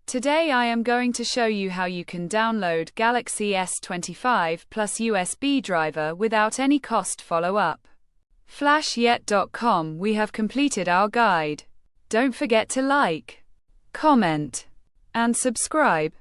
Today I am going to show you how you can download Galaxy S25 plus USB driver without any cost. Follow up. Flashyet.com. We have completed our guide. Don't forget to like, comment, and subscribe.